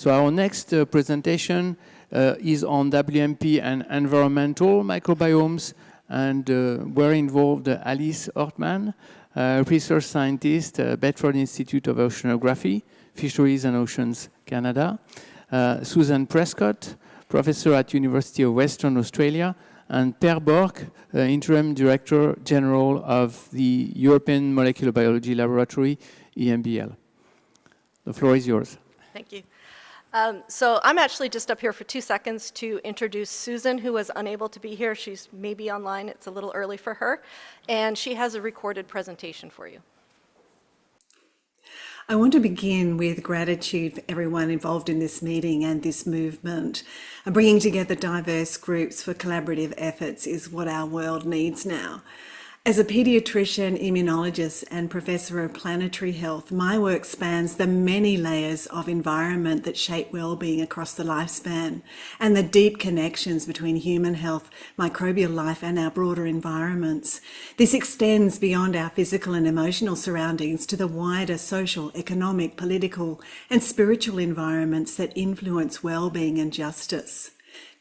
So our next presentation is on WMP and environmental microbiomes, and we're involved Alice Ortmann, research scientist, Bedford Institute of Oceanography, Fisheries and Oceans, Canada, Susan Prescott, professor at University of Western Australia, and Per Bork, interim director general of the European Molecular Biology Laboratory, EMBL. The floor is yours. Thank you. So I'm actually just up here for 2 seconds to introduce Susan, who was unable to be here. She's maybe online. It's a little early for her. And she has a recorded presentation for you. I want to begin with gratitude for everyone involved in this meeting and this movement. Bringing together diverse groups for collaborative efforts is what our world needs now. As a paediatrician, immunologist, and professor of planetary health, my work spans the many layers of environment that shape well-being across the lifespan and the deep connections between human health, microbial life, and our broader environments. This extends beyond our physical and emotional surroundings to the wider social, economic, political, and spiritual environments that influence well-being and justice.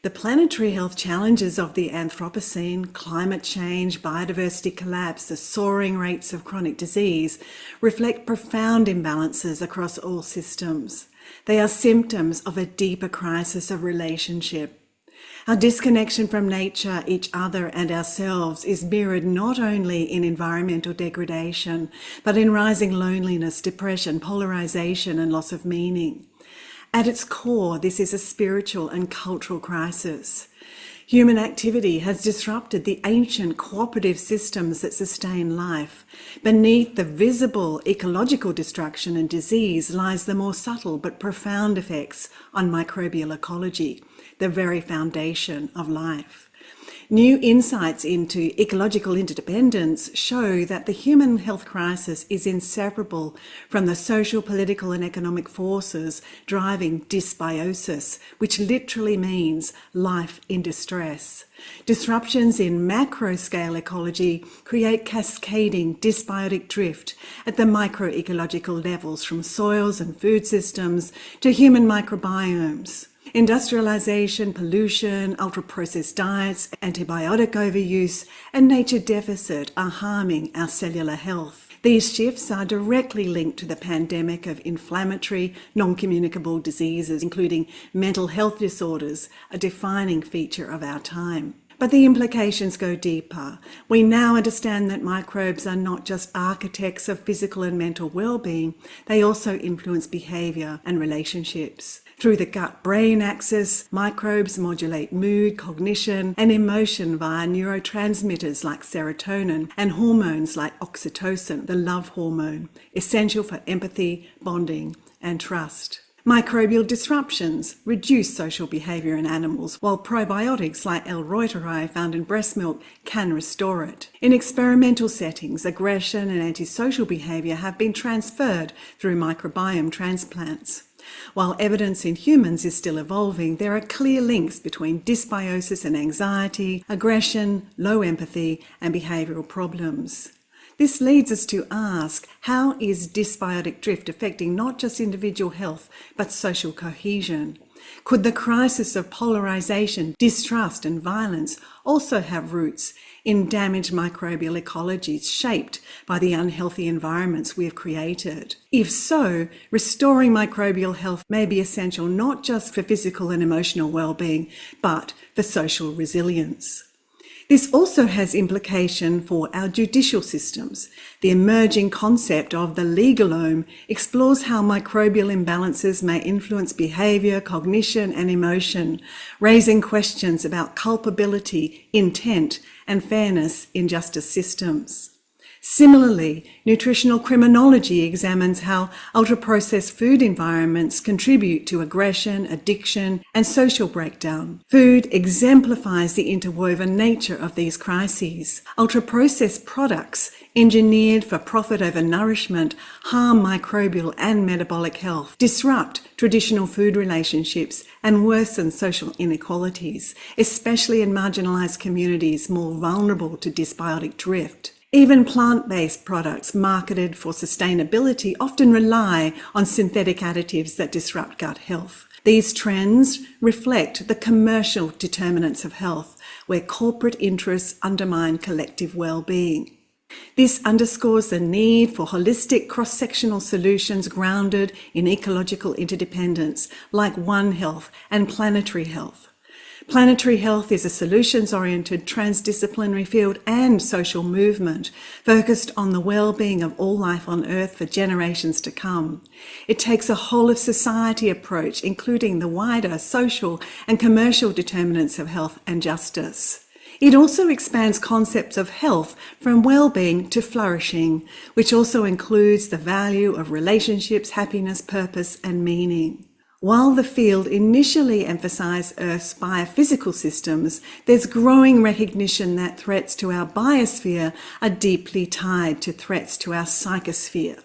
The planetary health challenges of the Anthropocene, climate change, biodiversity collapse, the soaring rates of chronic disease, reflect profound imbalances across all systems. They are symptoms of a deeper crisis of relationship. Our disconnection from nature, each other, and ourselves is mirrored not only in environmental degradation, but in rising loneliness, depression, polarization, and loss of meaning. At its core, this is a spiritual and cultural crisis. Human activity has disrupted the ancient cooperative systems that sustain life. Beneath the visible ecological destruction and disease lies the more subtle but profound effects on microbial ecology, the very foundation of life. New insights into ecological interdependence show that the human health crisis is inseparable from the social, political, and economic forces driving dysbiosis, which literally means life in distress. Disruptions in macro-scale ecology create cascading dysbiotic drift at the microecological levels, from soils and food systems to human microbiomes. Industrialization, pollution, ultra-processed diets, antibiotic overuse, and nature deficit are harming our cellular health. These shifts are directly linked to the pandemic of inflammatory, non-communicable diseases, including mental health disorders, a defining feature of our time. But the implications go deeper. We now understand that microbes are not just architects of physical and mental well-being, they also influence behavior and relationships. Through the gut-brain axis, microbes modulate mood, cognition, and emotion via neurotransmitters like serotonin and hormones like oxytocin, the love hormone, essential for empathy, bonding, and trust. Microbial disruptions reduce social behaviour in animals, while probiotics like L. reuteri found in breast milk can restore it. In experimental settings, aggression and antisocial behaviour have been transferred through microbiome transplants. While evidence in humans is still evolving, there are clear links between dysbiosis and anxiety, aggression, low empathy, and behavioural problems. This leads us to ask, how is dysbiotic drift affecting not just individual health, but social cohesion? Could the crisis of polarization, distrust, and violence also have roots in damaged microbial ecologies shaped by the unhealthy environments we have created? If so, restoring microbial health may be essential not just for physical and emotional well-being, but for social resilience. This also has implication for our judicial systems. The emerging concept of the legalome explores how microbial imbalances may influence behaviour, cognition, and emotion, raising questions about culpability, intent, and fairness in justice systems. Similarly, nutritional criminology examines how ultra-processed food environments contribute to aggression, addiction, and social breakdown. Food exemplifies the interwoven nature of these crises. Ultra-processed products, engineered for profit over nourishment, harm microbial and metabolic health, disrupt traditional food relationships, and worsen social inequalities, especially in marginalised communities more vulnerable to dysbiotic drift. Even plant-based products marketed for sustainability often rely on synthetic additives that disrupt gut health. These trends reflect the commercial determinants of health, where corporate interests undermine collective well-being. This underscores the need for holistic cross-sectional solutions grounded in ecological interdependence, like One Health and planetary health. Planetary health is a solutions-oriented transdisciplinary field and social movement focused on the well-being of all life on Earth for generations to come. It takes a whole-of-society approach, including the wider social and commercial determinants of health and justice. It also expands concepts of health from well-being to flourishing, which also includes the value of relationships, happiness, purpose, and meaning. While the field initially emphasised Earth's biophysical systems, there's growing recognition that threats to our biosphere are deeply tied to threats to our psychosphere.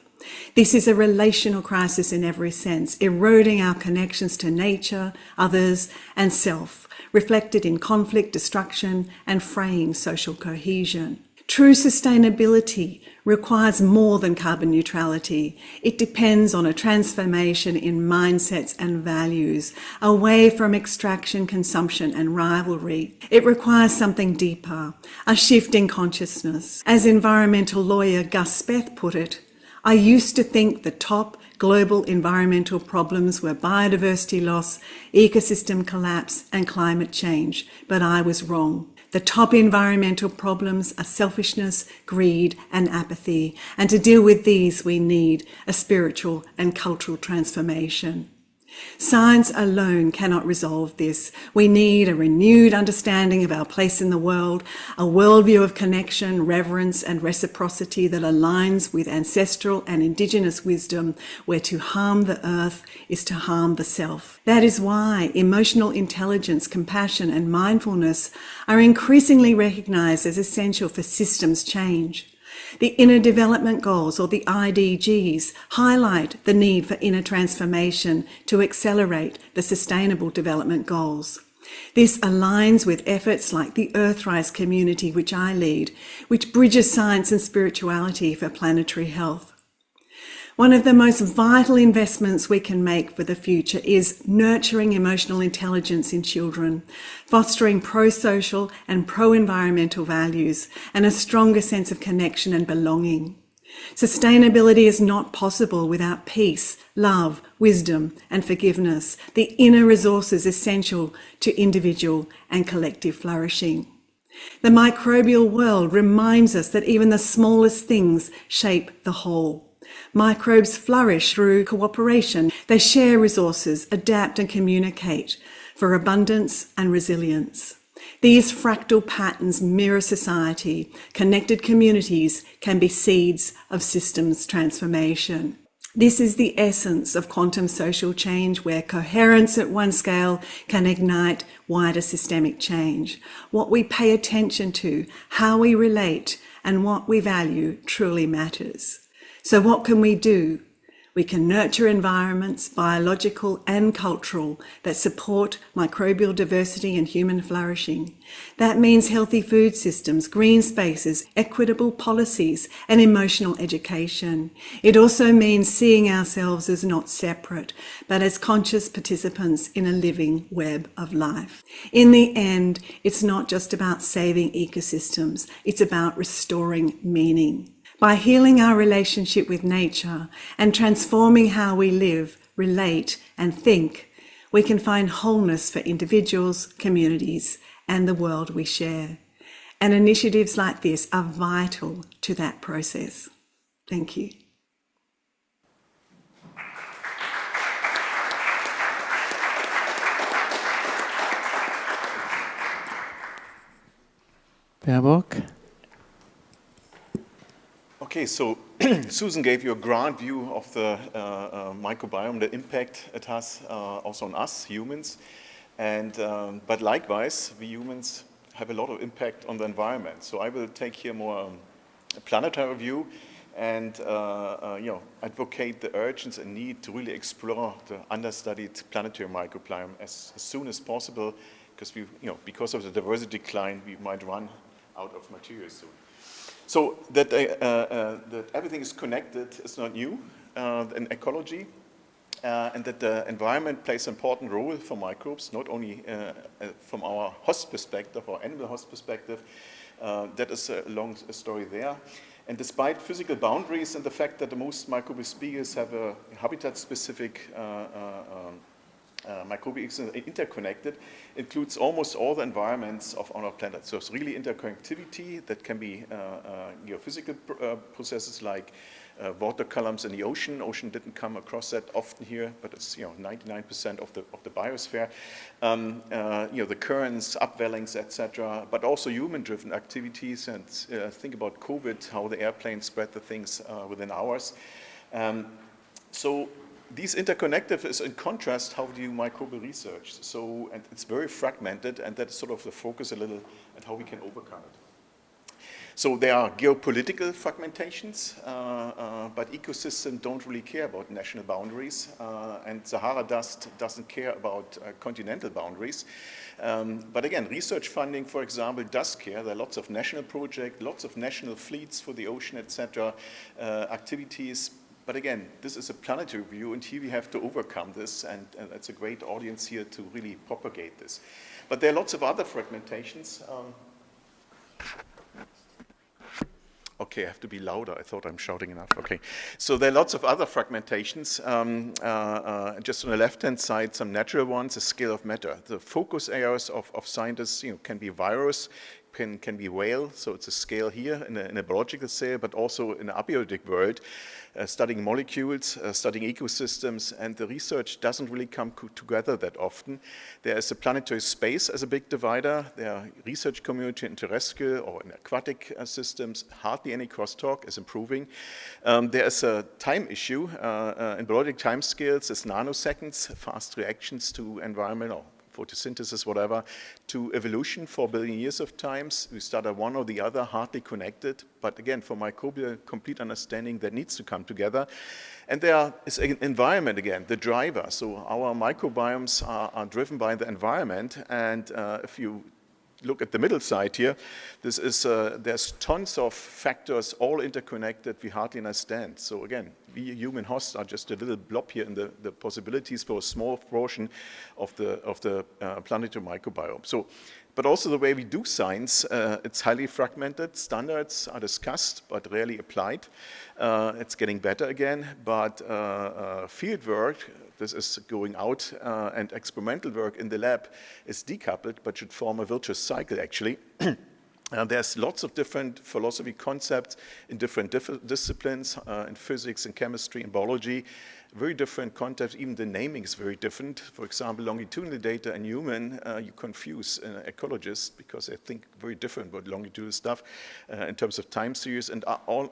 This is a relational crisis in every sense, eroding our connections to nature, others, and self, reflected in conflict, destruction, and fraying social cohesion. True sustainability requires more than carbon neutrality. It depends on a transformation in mindsets and values, away from extraction, consumption, and rivalry. It requires something deeper, a shift in consciousness. As environmental lawyer Gus Speth put it, "I used to think the top global environmental problems were biodiversity loss, ecosystem collapse, and climate change, but I was wrong. The top environmental problems are selfishness, greed, and apathy, and to deal with these we need a spiritual and cultural transformation." Science alone cannot resolve this. We need a renewed understanding of our place in the world, a worldview of connection, reverence, and reciprocity that aligns with ancestral and indigenous wisdom, where to harm the earth is to harm the self. That is why emotional intelligence, compassion, and mindfulness are increasingly recognized as essential for systems change. The Inner Development Goals, or the IDGs, highlight the need for inner transformation to accelerate the Sustainable Development Goals. This aligns with efforts like the Earthrise community, which I lead, which bridges science and spirituality for planetary health. One of the most vital investments we can make for the future is nurturing emotional intelligence in children, fostering pro-social and pro-environmental values, and a stronger sense of connection and belonging. Sustainability is not possible without peace, love, wisdom, and forgiveness, the inner resources essential to individual and collective flourishing. The microbial world reminds us that even the smallest things shape the whole. Microbes flourish through cooperation. They share resources, adapt and communicate for abundance and resilience. These fractal patterns mirror society. Connected communities can be seeds of systems transformation. This is the essence of quantum social change, where coherence at one scale can ignite wider systemic change. What we pay attention to, how we relate, and what we value truly matters. So what can we do? We can nurture environments, biological and cultural, that support microbial diversity and human flourishing. That means healthy food systems, green spaces, equitable policies, and emotional education. It also means seeing ourselves as not separate, but as conscious participants in a living web of life. In the end, it's not just about saving ecosystems, it's about restoring meaning. By healing our relationship with nature and transforming how we live, relate, and think, we can find wholeness for individuals, communities, and the world we share. And initiatives like this are vital to that process. Thank you. Bork. Okay, so Susan gave you a grand view of the microbiome, the impact it has also on us humans, and but likewise, we humans have a lot of impact on the environment. So I will take here more a planetary view and advocate the urgency and need to really explore the understudied planetary microbiome as soon as possible, because because of the diversity decline, we might run out of materials soon. So that everything is connected is not new in ecology, and that the environment plays an important role for microbes, not only from our host perspective or animal host perspective. That is a long story there. And despite physical boundaries and the fact that the most microbial species have a habitat-specific microbial interconnected, includes almost all the environments of on our planet. So it's really interconnectivity that can be geophysical processes like water columns in the ocean. Ocean didn't come across that often here, but it's 99% of the biosphere. The currents, upwellings, etc. But also human-driven activities. And think about COVID, how the airplane spread the things within hours. So these interconnected is in contrast how we do microbial research. So, and it's very fragmented, and that's sort of the focus a little at how we can overcome it. So there are geopolitical fragmentations, but ecosystems don't really care about national boundaries, and Sahara dust doesn't care about continental boundaries. But again, research funding, for example, does care. There are lots of national projects, lots of national fleets for the ocean, etc., activities. But again, this is a planetary view, and here we have to overcome this, and it's a great audience here to really propagate this. But there are lots of other fragmentations. Okay, I have to be louder. I thought I'm shouting enough. Okay, so there are lots of other fragmentations. Just on the left-hand side, some natural ones, the scale of matter. The focus areas of scientists can be virus, can be whale, so it's a scale here in a biological scale, but also in the abiotic world, studying molecules, studying ecosystems, and the research doesn't really come together that often. There is a planetary space as a big divider. There are research community in terrestrial or in aquatic systems. Hardly any crosstalk is improving. There is a time issue. In biologic time scales, it's nanoseconds, fast reactions to environmental photosynthesis, whatever, to evolution, 4 billion years of times. We start at one or the other, hardly connected. But again, for microbial complete understanding, that needs to come together. And there is an environment again, the driver. So our microbiomes are driven by the environment. And if you look at the middle side here, this is there's tons of factors all interconnected we hardly understand. So again, we human hosts are just a little blob here in the possibilities for a small portion of the planetary microbiome. So, but also the way we do science, it's highly fragmented. Standards are discussed but rarely applied. It's getting better again, but field work, this is going out, and experimental work in the lab is decoupled, but should form a virtuous cycle actually. There's lots of different philosophy concepts in different disciplines, in physics and chemistry and biology. Very different concepts, even the naming is very different. For example, longitudinal data and human, you confuse ecologists because they think very different about longitudinal stuff in terms of time series. And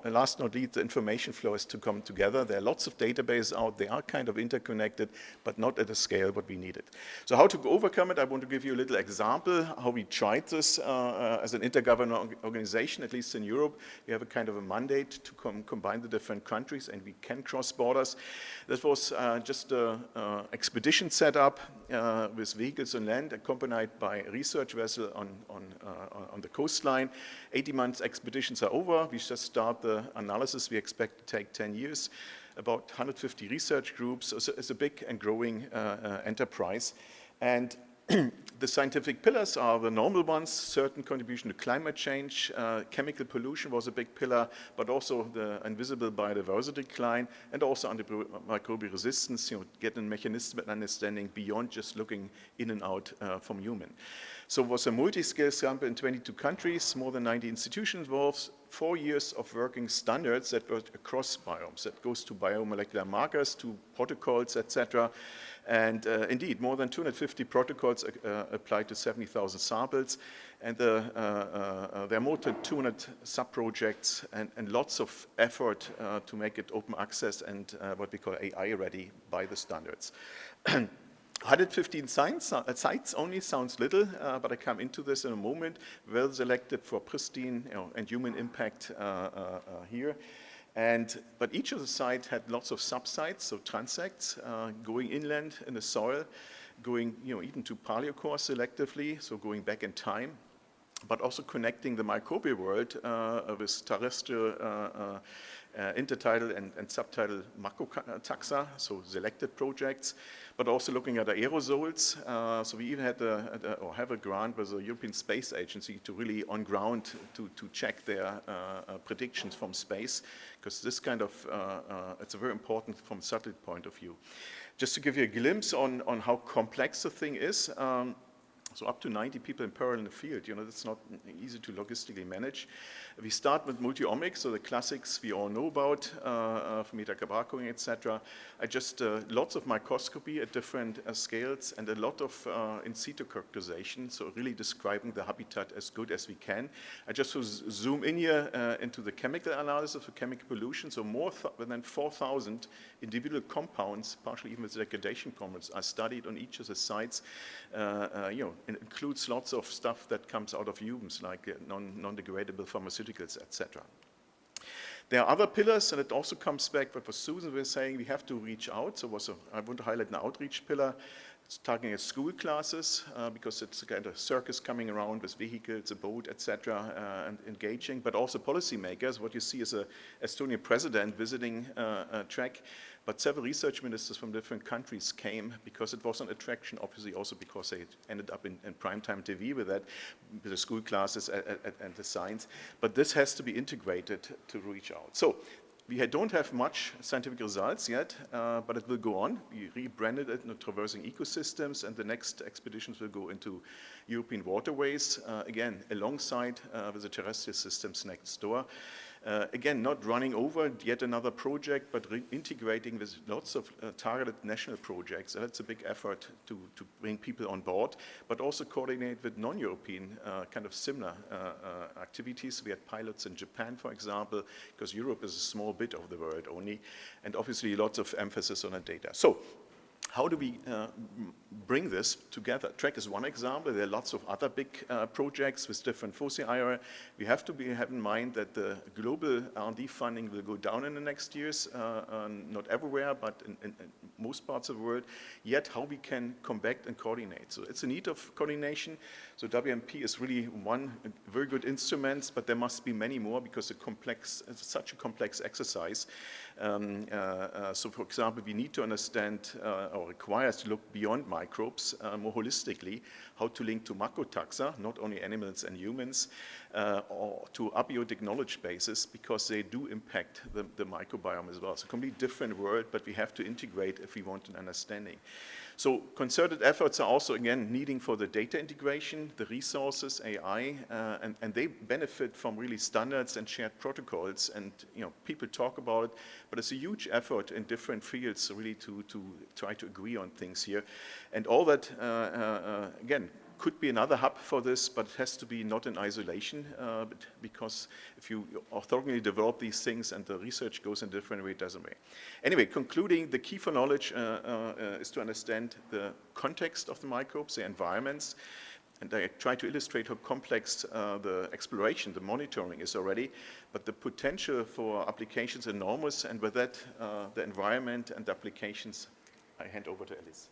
last not least, the information flow is to come together. There are lots of databases out. They are kind of interconnected, but not at a scale what we needed. So how to overcome it? I want to give you a little example how we tried this as an intergovernmental organization, at least in Europe. We have a kind of a mandate to combine the different countries, and we can cross borders. This was just an expedition set up with vehicles on land, accompanied by a research vessel on the coastline. 18 months expeditions are over. We just start the analysis. We expect to take 10 years. About 150 research groups. So it's a big and growing enterprise. And the scientific pillars are the normal ones, certain contribution to climate change, chemical pollution was a big pillar, but also the invisible biodiversity decline, and also antimicrobial resistance, getting mechanism and understanding beyond just looking in and out from human. So it was a multi-scale sample in 22 countries, more than 90 institutions involved, 4 years of working standards that work across biomes. That goes to biomolecular markers, to protocols, etc. And indeed, more than 250 protocols applied to 70,000 samples. And there are more than 200 sub-projects and lots of effort to make it open access and what we call AI ready by the standards. 115 sites only sounds little, but I come into this in a moment. Well selected for pristine and human impact here. But each of the sites had lots of sub-sites, so transects, going inland in the soil, going even to paleocore selectively, so going back in time, but also connecting the microbial world with terrestrial intertidal and subtidal macrotaxa, so selected projects, but also looking at the aerosols. So we even had or have a grant with the European Space Agency to really on ground to check their predictions from space, because this kind of, it's very important from a satellite point of view. Just to give you a glimpse on how complex the thing is, so up to 90 people in parallel in the field, that's not easy to logistically manage. We start with multi-omics, so the classics we all know about, from metacabracoing, etc. Lots of microscopy at different scales and a lot of in situ characterization, so really describing the habitat as good as we can. I just zoom in here into the chemical analysis of chemical pollution, so more than 4,000 individual compounds, partially even with degradation compounds, are studied on each of the sites. It includes lots of stuff that comes out of humans, like non-degradable pharmaceuticals, etc. There are other pillars, and it also comes back, but for Susan, we're saying we have to reach out. So I want to highlight an outreach pillar. It's targeting at school classes, because it's kind of circus coming around with vehicles, a boat, etc., and engaging, but also policymakers. What you see is a Estonian president visiting a track, but several research ministers from different countries came because it was an attraction, obviously also because they ended up in primetime TV with that, with the school classes and the science. But this has to be integrated to reach out. So we don't have much scientific results yet, but it will go on. We rebranded it into traversing ecosystems, and the next expeditions will go into European waterways, again, alongside with the terrestrial systems next door. Again, not running over yet another project, but integrating with lots of targeted national projects. And that's a big effort to bring people on board, but also coordinate with non-European kind of similar activities. We had pilots in Japan, for example, because Europe is a small bit of the world only, and obviously lots of emphasis on the data. So how do we bring this together? TRACK is one example. There are lots of other big projects with different foci area. We have to have in mind that the global R&D funding will go down in the next years, not everywhere, but in most parts of the world. Yet how we can come back and coordinate. So it's a need of coordination. So WMP is really one very good instrument, but there must be many more because it's such a complex exercise. So for example, we need to understand or requires to look beyond microbes more holistically, how to link to macrotaxa, not only animals and humans, or to abiotic knowledge bases, because they do impact the microbiome as well. It's a completely different world, but we have to integrate if we want an understanding. So concerted efforts are also, again, needing for the data integration, the resources, AI, and they benefit from really standards and shared protocols. And people talk about it, but it's a huge effort in different fields really to try to agree on things here. And all that, again, could be another hub for this, but it has to be not in isolation, because if you orthogonally develop these things and the research goes in a different way, it doesn't work. Anyway, concluding, the key for knowledge is to understand the context of the microbes, the environments, and I try to illustrate how complex the exploration, the monitoring is already, but the potential for applications is enormous, and with that, the environment and the applications, I hand over to Alice.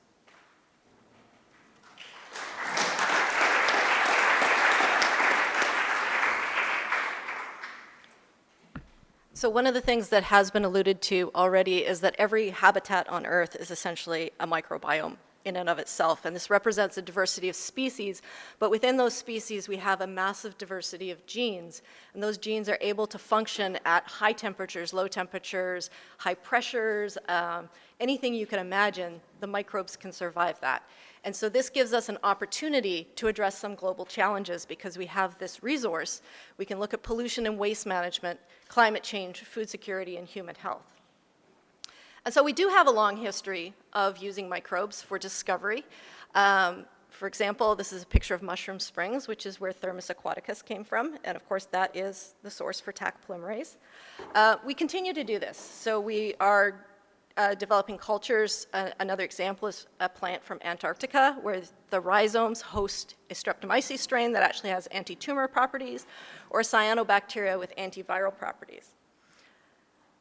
So one of the things that has been alluded to already is that every habitat on Earth is essentially a microbiome in and of itself, and this represents a diversity of species, but within those species we have a massive diversity of genes, and those genes are able to function at high temperatures, low temperatures, high pressures, anything you can imagine, the microbes can survive that. And so this gives us an opportunity to address some global challenges because we have this resource. We can look at pollution and waste management, climate change, food security, and human health. And so we do have a long history of using microbes for discovery. For example, this is a picture of Mushroom Springs, which is where Thermus aquaticus came from, and of course that is the source for Taq polymerase. We continue to do this. So we are developing cultures. Another example is a plant from Antarctica where the rhizomes host a Streptomyces strain that actually has anti-tumor properties, or cyanobacteria with antiviral properties.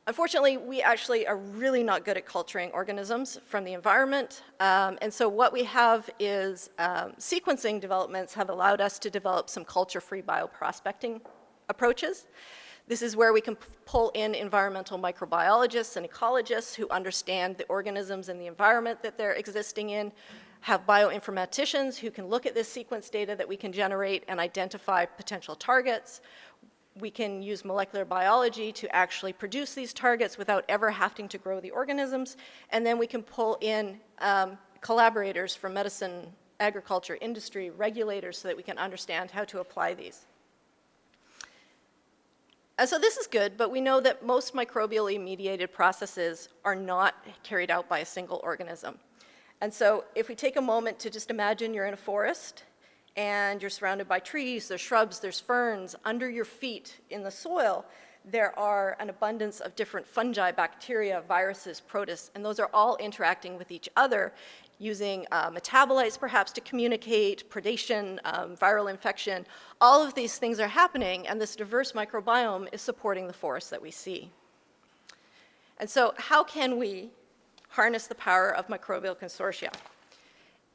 Unfortunately, we actually are really not good at culturing organisms from the environment, and so what we have is sequencing developments have allowed us to develop some culture-free bioprospecting approaches. This is where we can pull in environmental microbiologists and ecologists who understand the organisms and the environment that they're existing in, have bioinformaticians who can look at this sequence data that we can generate and identify potential targets. We can use molecular biology to actually produce these targets without ever having to grow the organisms. And then we can pull in collaborators from medicine, agriculture, industry, regulators, so that we can understand how to apply these. And so this is good, but we know that most microbially mediated processes are not carried out by a single organism. And so if we take a moment to just imagine you're in a forest and you're surrounded by trees, there's shrubs, there's ferns. Under your feet in the soil, there are an abundance of different fungi, bacteria, viruses, protists, and those are all interacting with each other using metabolites perhaps to communicate, predation, viral infection. All of these things are happening, and this diverse microbiome is supporting the forest that we see. And so how can we harness the power of microbial consortia?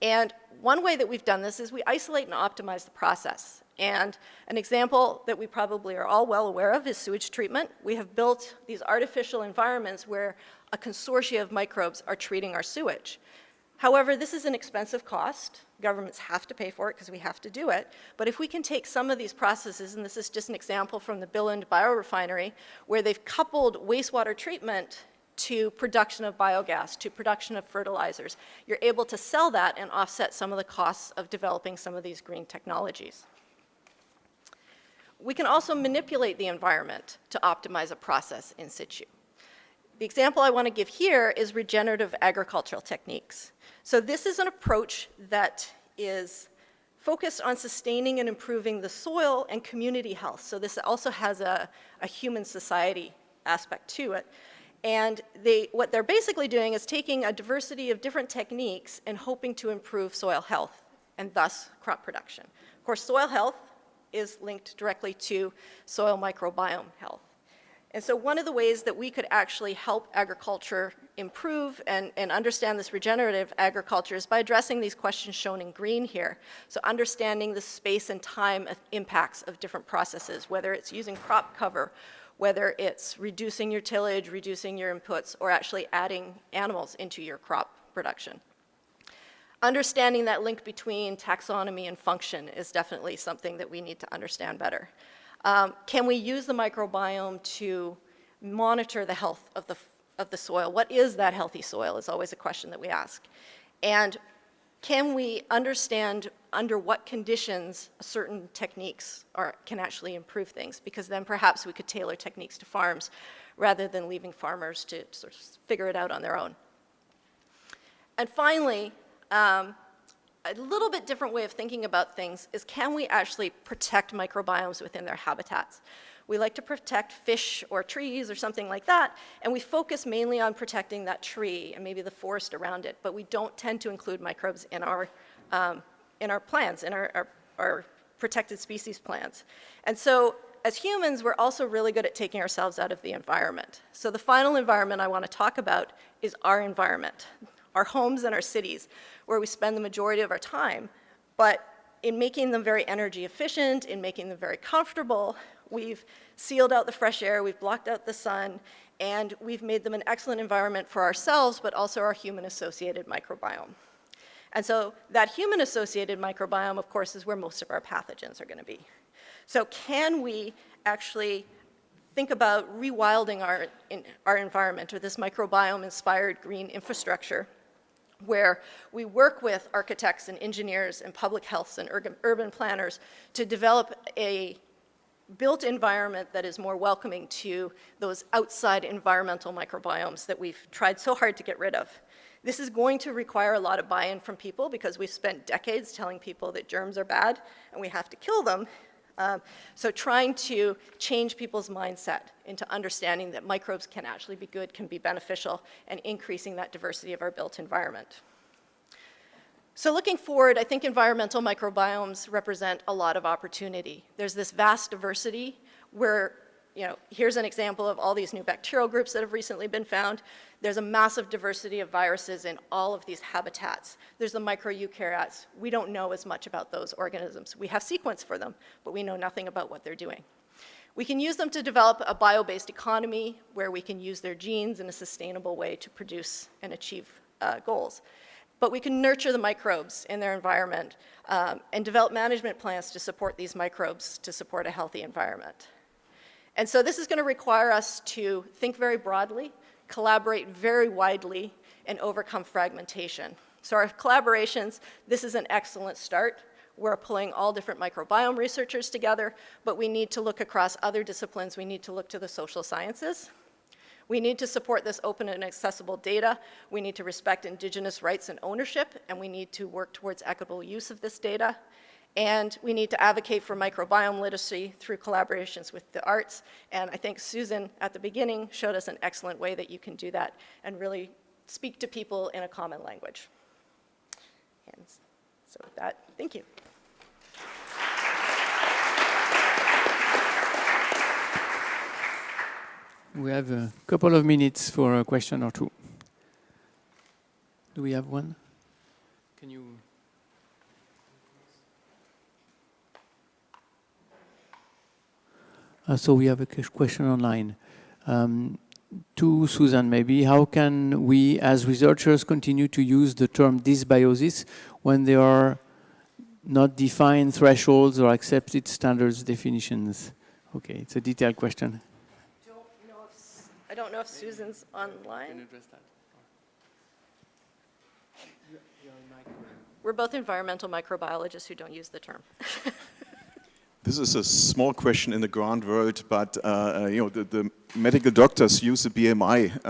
And one way that we've done this is we isolate and optimize the process. And an example that we probably are all well aware of is sewage treatment. We have built these artificial environments where a consortia of microbes are treating our sewage. However, this is an expensive cost. Governments have to pay for it because we have to do it. But if we can take some of these processes, and this is just an example from the Billund biorefinery, where they've coupled wastewater treatment to production of biogas, to production of fertilizers, you're able to sell that and offset some of the costs of developing some of these green technologies. We can also manipulate the environment to optimize a process in situ. The example I want to give here is regenerative agricultural techniques. So this is an approach that is focused on sustaining and improving the soil and community health. So this also has a human society aspect to it. And what they're basically doing is taking a diversity of different techniques and hoping to improve soil health and thus crop production. Of course, soil health is linked directly to soil microbiome health. And so one of the ways that we could actually help agriculture improve and understand this regenerative agriculture is by addressing these questions shown in green here. So understanding the space and time impacts of different processes, whether it's using crop cover, whether it's reducing your tillage, reducing your inputs, or actually adding animals into your crop production. Understanding that link between taxonomy and function is definitely something that we need to understand better. Can we use the microbiome to monitor the health of the soil? What is that healthy soil is always a question that we ask. And can we understand under what conditions certain techniques can actually improve things? Because then perhaps we could tailor techniques to farms rather than leaving farmers to sort of figure it out on their own. And finally, a little bit different way of thinking about things is, can we actually protect microbiomes within their habitats? We like to protect fish or trees or something like that, and we focus mainly on protecting that tree and maybe the forest around it, but we don't tend to include microbes in our plans, in our protected species plans. And so as humans, we're also really good at taking ourselves out of the environment. So the final environment I want to talk about is our environment, our homes and our cities, where we spend the majority of our time. But in making them very energy efficient, in making them very comfortable, we've sealed out the fresh air, we've blocked out the sun, and we've made them an excellent environment for ourselves, but also our human-associated microbiome. And so that human-associated microbiome, of course, is where most of our pathogens are going to be. So can we actually think about rewilding our environment, or this microbiome-inspired green infrastructure, where we work with architects and engineers and public health and urban planners to develop a built environment that is more welcoming to those outside environmental microbiomes that we've tried so hard to get rid of. This is going to require a lot of buy-in from people, because we've spent decades telling people that germs are bad and we have to kill them. So trying to change people's mindset into understanding that microbes can actually be good, can be beneficial, and increasing that diversity of our built environment. So looking forward, I think environmental microbiomes represent a lot of opportunity. There's this vast diversity where, here's an example of all these new bacterial groups that have recently been found. There's a massive diversity of viruses in all of these habitats. There's the microeukaryotes. We don't know as much about those organisms. We have sequence for them, but we know nothing about what they're doing. We can use them to develop a bio-based economy where we can use their genes in a sustainable way to produce and achieve goals. But we can nurture the microbes in their environment and develop management plans to support these microbes to support a healthy environment. And so this is going to require us to think very broadly, collaborate very widely, and overcome fragmentation. So our collaborations, this is an excellent start. We're pulling all different microbiome researchers together, but we need to look across other disciplines. We need to look to the social sciences. We need to support this open and accessible data. We need to respect indigenous rights and ownership, and we need to work towards equitable use of this data. And we need to advocate for microbiome literacy through collaborations with the arts. And I think Susan, at the beginning, showed us an excellent way that you can do that and really speak to people in a common language. And so with that, thank you. We have a couple of minutes for a question or two. Do we have one? Can you? So we have a question online. To Susan, maybe, how can we as researchers continue to use the term dysbiosis when there are not defined thresholds or accepted standards definitions? Okay, it's a detailed question. I don't know if Susan's online. Can you address that? We're both environmental microbiologists who don't use the term. This is a small question in the grant world, but the medical doctors use the BMI,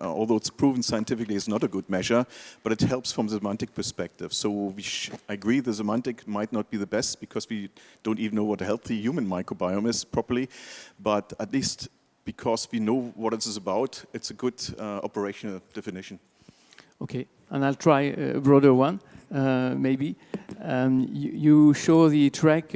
although it's proven scientifically it's not a good measure, but it helps from the semantic perspective. So I agree the semantic might not be the best because we don't even know what a healthy human microbiome is properly, but at least because we know what it is about, it's a good operational definition. Okay, and I'll try a broader one, maybe. You show the track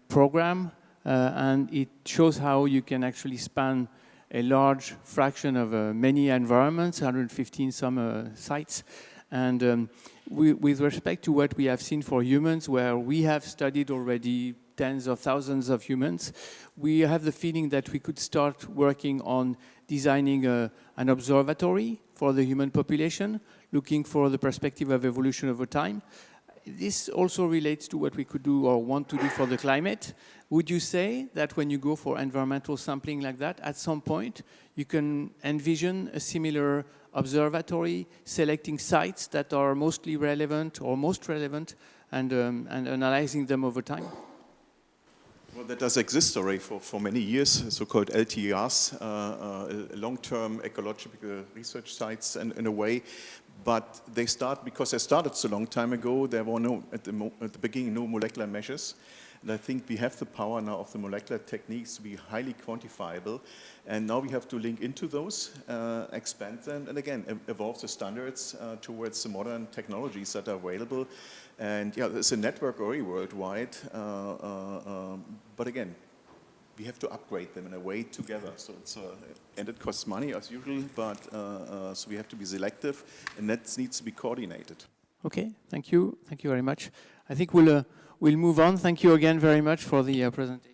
program, and it shows how you can actually span a large fraction of many environments, 115 some sites. And with respect to what we have seen for humans, where we have studied already tens of thousands of humans, we have the feeling that we could start working on designing an observatory for the human population, looking for the perspective of evolution over time. This also relates to what we could do or want to do for the climate. Would you say that when you go for environmental sampling like that, at some point, you can envision a similar observatory, selecting sites that are mostly relevant or most relevant and analyzing them over time? Well, that does exist already for many years, so-called LTERs, long-term ecological research sites in a way. But they start, because they started so long time ago, there were at the beginning no molecular measures. And I think we have the power now of the molecular techniques to be highly quantifiable. And now we have to link into those, expand them, and again, evolve the standards towards the modern technologies that are available. And yeah, there's a network already worldwide, but again, we have to upgrade them in a way together. So it's and it costs money as usual, but so we have to be selective, and that needs to be coordinated. Okay, thank you very much. I think we'll move on. Thank you again very much for the presentation.